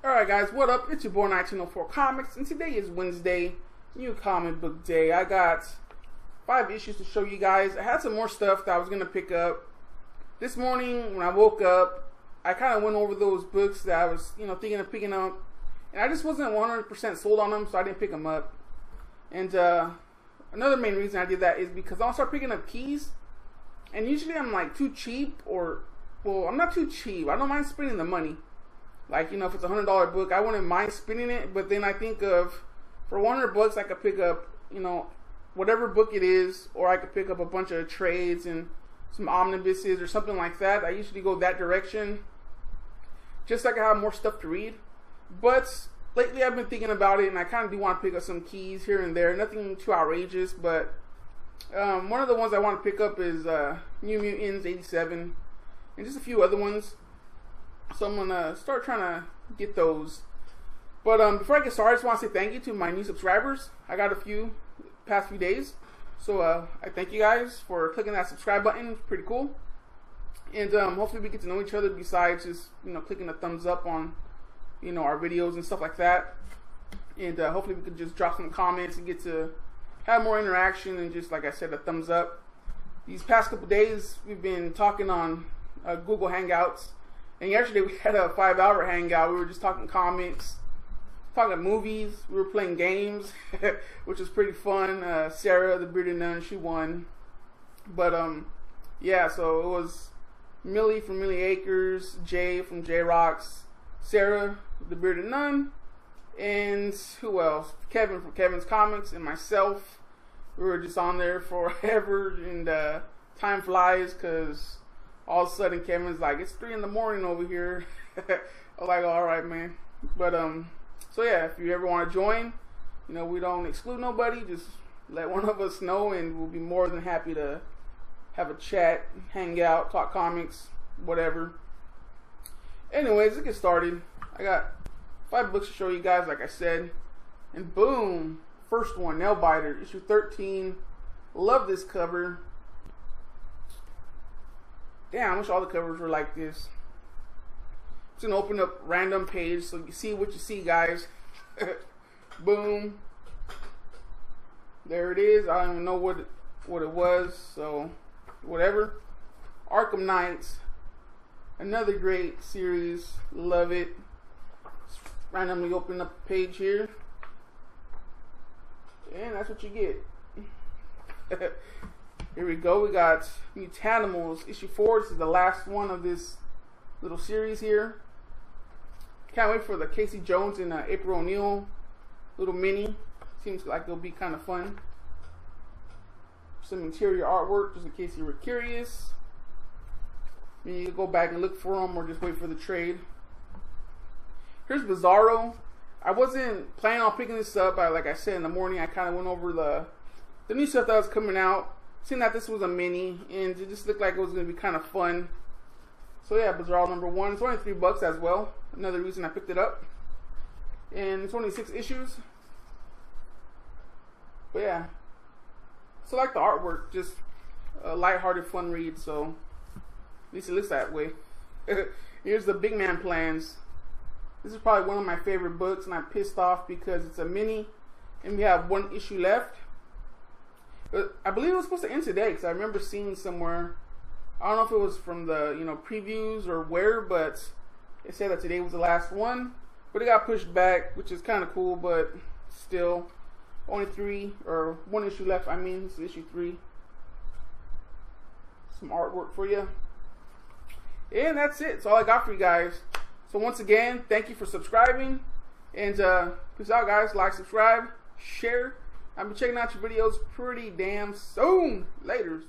Alright guys, what up? It's your boy 1904 Comics, and today is Wednesday, new comic book day. I got 5 issues to show you guys. I had some more stuff that I was going to pick up. This morning when I woke up, I kind of went over those books that I was thinking of picking up, and I just wasn't 100% sold on them, so I didn't pick them up. And another main reason I did that is because I'll start picking up keys, and usually I'm like too cheap, well, I'm not too cheap. I don't mind spending the money. Like, if it's a $100 book, I wouldn't mind spending it. But then I think of, for 100 bucks, I could pick up, whatever book it is, or I could pick up a bunch of trades and some omnibuses or something like that. I usually go that direction, just so I can have more stuff to read. But lately, I've been thinking about it, and I kind of do want to pick up some keys here and there. Nothing too outrageous, but one of the ones I want to pick up is New Mutants 87, and just a few other ones. So I'm gonna start trying to get those. But before I get started, I just want to say thank you to my new subscribers. I got a few past few days, so I thank you guys for clicking that subscribe button. It's pretty cool, and hopefully we get to know each other besides just clicking the thumbs up on our videos and stuff like that. And hopefully we could just drop some comments and get to have more interaction and just, like I said, a thumbs up. These past couple days we've been talking on Google Hangouts. And yesterday we had a 5-hour hangout. We were just talking comics, talking movies. We were playing games, which was pretty fun. Sarah, the Bearded Nun, she won. But yeah, so it was Millie from Millie Acres, Jay from J Rocks, Sarah, the Bearded Nun, and who else? Kevin from Kevin's Comics, and myself. We were just on there forever, and time flies because all of a sudden Kevin's like, it's 3 in the morning over here. I'm like, all right, man. But so yeah, if you ever want to join, we don't exclude nobody. Just let one of us know, and we'll be more than happy to have a chat, hang out, talk comics, whatever. Anyways, let's get started. I got 5 books to show you guys, like I said, and boom, first one, Nailbiter, issue 13. Love this cover. Damn, I wish all the covers were like this. I'm just gonna open up random page so you see what you see, guys. Boom. There it is. I don't even know what it was, so whatever. Arkham Knights. Another great series. Love it. Just randomly open up a page here. And that's what you get. Here we go. We got Mutanimals issue 4. This is the last one of this little series here. Can't wait for the Casey Jones and April O'Neil little mini. Seems like it'll be kind of fun. Some interior artwork, just in case you were curious. You can go back and look for them, or just wait for the trade. Here's Bizarro. I wasn't planning on picking this up, but like I said in the morning, I kind of went over the new stuff that was coming out. Seeing that this was a mini, and it just looked like it was going to be kind of fun. So yeah, Bizarro number 1. It's only $3 as well. Another reason I picked it up. And it's only 6 issues. But yeah. So I like the artwork. Just a lighthearted, fun read. So at least it looks that way. Here's the Big Man Plans. This is probably one of my favorite books, and I'm pissed off because it's a mini, and we have 1 issue left. But I believe it was supposed to end today, because I remember seeing somewhere, I don't know if it was from the previews or where, but it said that today was the last one. But it got pushed back, which is kind of cool, but still, only 1 issue left. I mean, this is issue 3. Some artwork for you. And that's it. That's all I got for you guys. So once again, thank you for subscribing, and peace out, guys. Like, subscribe, share. I'll be checking out your videos pretty damn soon. Laters.